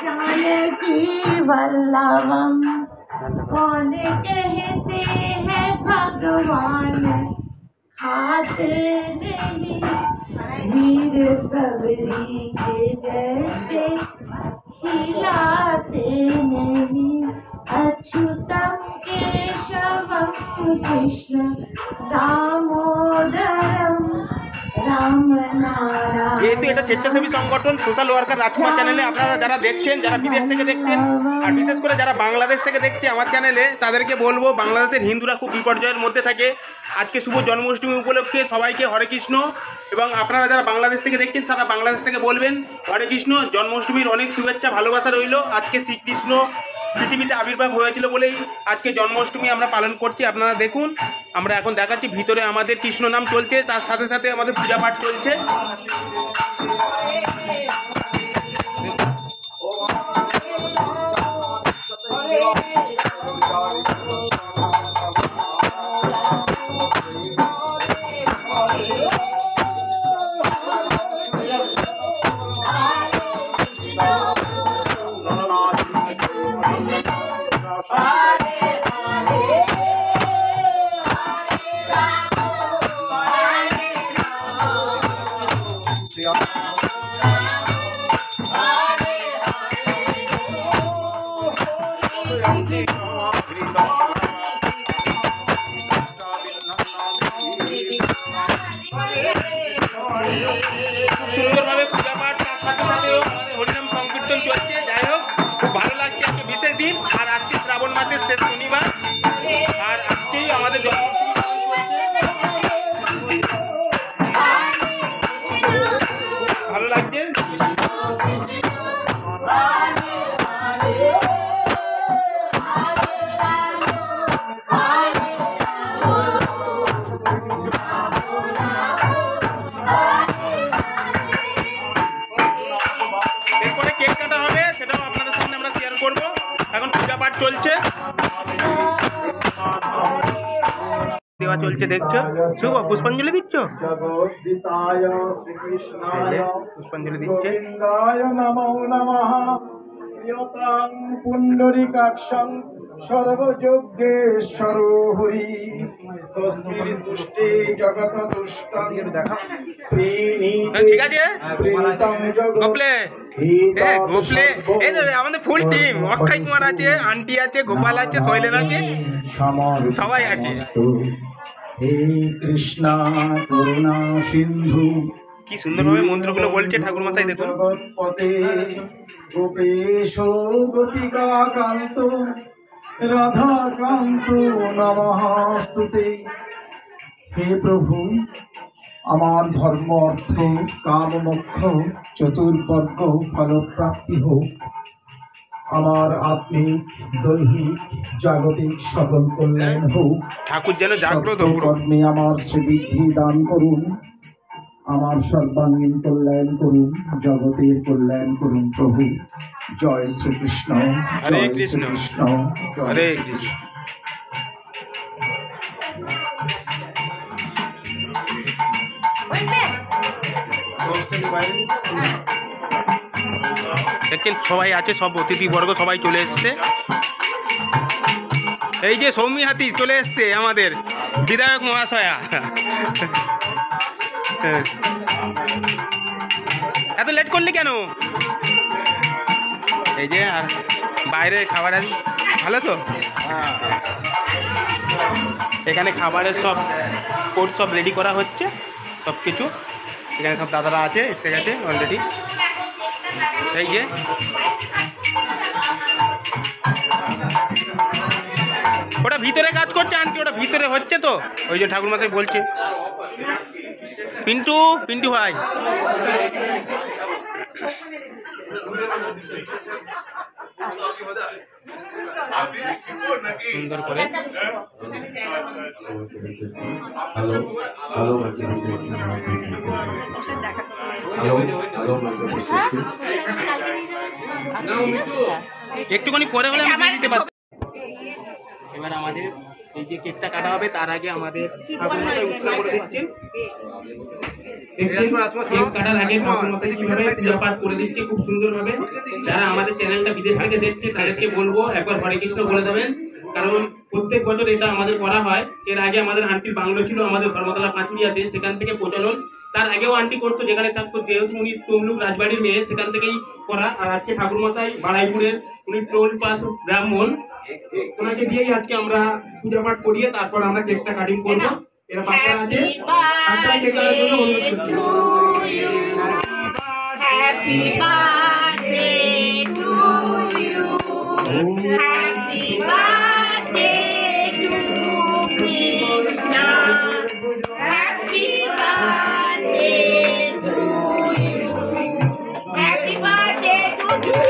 जानकी वल्लभम कौन कहते हैं भगवान खाते नहीं वीर सबरी के जैसे खिलाते नहीं अच्युतम केशवम कृष्ण दामोदरम राम नारायण। যেহেতু এটা স্বেচ্ছাসেবী সংগঠন সোশ্যাল ওয়ার্কার রাজকুমার চ্যানেলে আপনারা যারা দেখছেন, যারা বিদেশ থেকে দেখছেন আর বিশেষ করে যারা বাংলাদেশ থেকে দেখছে আমার চ্যানেলে, তাদেরকে বলবো বাংলাদেশের হিন্দুরা খুব বিপর্যয়ের মধ্যে থাকে। আজকে শুভ জন্মাষ্টমী উপলক্ষে সবাইকে হরে কৃষ্ণ। এবং আপনারা যারা বাংলাদেশ থেকে দেখছেন তারা বাংলাদেশ থেকে বলবেন হরে কৃষ্ণ। জন্মাষ্টমীর অনেক শুভেচ্ছা ভালোবাসা রইল। আজকে শ্রীকৃষ্ণ পৃথিবীতে আবির্ভাব হয়েছিল বলেই আজকে জন্মাষ্টমী আমরা পালন করছি। আপনারা দেখুন, আমরা এখন দেখাচ্ছি ভিতরে আমাদের কৃষ্ণ নাম চলছে, তার সাথে সাথে আমাদের পূজা পাঠ চলছে। সুন্দরভাবে পূজা পাঠ, তার সাথে সাথেও আমাদের হরিনাম সংকীর্তন চলছে। যাই হোক, খুব ভালো লাগছে। আজকে বিশেষ দিন, আর আজকে শ্রাবণ মাসের শেষ শনিবার, আর আজকেই আমাদের জন্মাষ্টমী পালন করছে। ভালো লাগছে। এরপরে কেক কাটা হবে, সেটাও আপনাদের সামনে আমরা শেয়ার করবো। এখন পূজা পাঠ চলছে, দেওয়া চলছে, দেখছো। শুভ পুষ্পাঞ্জলি দিচ্ছ, পুষ্পাঞ্জলি দিচ্ছে। পুণ্ডরিকাক্ষং সর্বযজ্ঞেশ্বর হরি তুষ্টে জগৎ তুষ্টং। ঠিক আছে, গোপলে গোপলে এই তো আমাদের ফুল টিম। অক্ষয় কুমার আছে, আন্টি আছে, গোপাল আছে, শৈলেন আছে, সবাই আছে। হে কৃষ্ণ করুণা সিন্ধু। কি সুন্দরভাবে মন্ত্রগুলো বলছে ঠাকুর মশাই, দেখুন। জগৎপতে গোপেশ গোপিকা কান্ত রাধাকান্ত নমস্তুতে। হে প্রভু, আমার ধর্ম অর্থ কাম মোক্ষ চতুর্বর্গ ফলপ্রাপ্তি হোক। আমার আত্মিক দৈহিক জাগতিক সকল কল্যাণ হোক। ঠাকুর যেন জাগ্রত কর্মে আমার শ্রীবৃদ্ধি দান করুন। আমার সর্বাঙ্গীন কল্যাণ করুন, জগতের কল্যাণ করুন প্রভু। জয় শ্রীকৃষ্ণ, হরে জয় কৃষ্ণ, শ্রীকৃষ্ণ, হরে কৃষ্ণ। দেখছেন সবাই আছে, সব অতিথিবর্গ সবাই চলে এসছে। এই যে সৌমি হাতি চলে এসছে, আমাদের বিধায়ক মহাশয়া। এত লেট করলি কেন? এই যে আর বাইরে খাবার আছে, ভালো তো। এখানে খাবারের সব কোর্স সব রেডি করা হচ্ছে, সব কিছু এখানে সব দাদারা আছে, এসে গেছে অলরেডি। এই যে ওটা ভিতরে কাজ করছে আন্টি, ওটা ভিতরে হচ্ছে তো, ওই যে ঠাকুর মশাই বলছে। পিন্টু, পিন্টু ভাই সুন্দর করে একটুখানি পরে হলে আমি দিয়ে দিতে পারবো। এবার আমাদের এই যে কেকটা কাটা হবে তার আগে আমাদের ঠাকুরমশাই উৎসব করে দিচ্ছেন। কেক কাটার আগে ঠাকুরমশাই কিভাবে পূজা পাঠ করে দিচ্ছে খুব সুন্দরভাবে। যারা আমাদের চ্যানেলটা বিদেশ থেকে দেখছে তাদেরকে বলবো একবার হরে কৃষ্ণ বলে দেবেন, কারণ প্রত্যেক বছর এটা আমাদের করা হয়। এর আগে আমাদের আন্টির বাংলো ছিল আমাদের ধর্মতলা পাঁচুরিয়াতে, সেখান থেকে প্রচলন। তার আগেও আন্টি করতো যেখানে থাকতো, যেহেতু উনি তমলুক রাজবাড়ির মেয়ে সেখান থেকেই করা। আর আজকে ঠাকুরমশাই বাড়াইপুরের, উনি টোল পাস ব্রাহ্মণ, ওনাকে দিয়েই আজকে আমরা পূজা পাঠ করিয়ে তারপর আমরা কেকটা কাটিং করবো। এরা বাচ্চারা আছে, বাচ্চারা কেক কাটার জন্য অনুরোধ করছি। Happy birthday to you. Happy birthday to Krishna. Happy birthday to you. Happy birthday to you.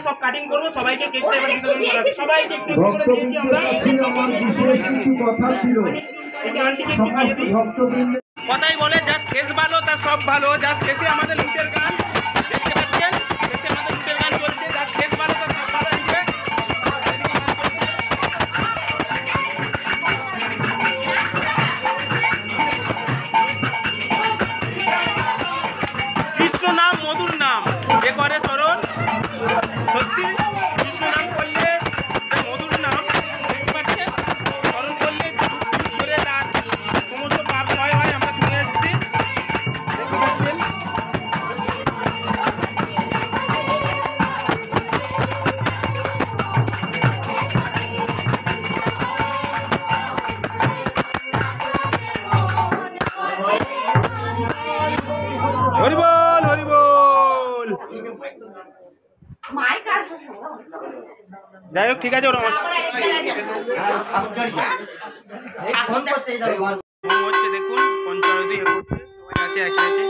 সব কাটিং করবো, সবাইকে কেকটা এবার বিতরণ করা হবে। সবাইকে একটু করে দিয়েছি আমরা। আমার বিশেষ কিছু কথা ছিল। আন্টিকে একটু খাইয়ে দিই। কথাই বলে যার শেষ ভালো তার সব ভালো। যার শেষে আমাদের লুটের গান দেখতে পাচ্ছেন, শেষে আমাদের লুটের গান চলছে। যার শেষ ভালো তার সব ভালো দিবে। কৃষ্ণ নাম মধুর নাম, এ করে স্মরণ। সত্যি কৃষ্ণ নাম করলে মধুর নাম, দেখতে পাচ্ছেন, স্মরণ করলে করে তার সমস্ত পাপ ক্ষয় হয়, আমরা শুনে এসেছি। দেখতে পাচ্ছেন হরি বল, হরি বল। যাই হোক, ঠিক আছে। ওরা হচ্ছে দেখুন পঞ্চায়েত আছে, একে আছে।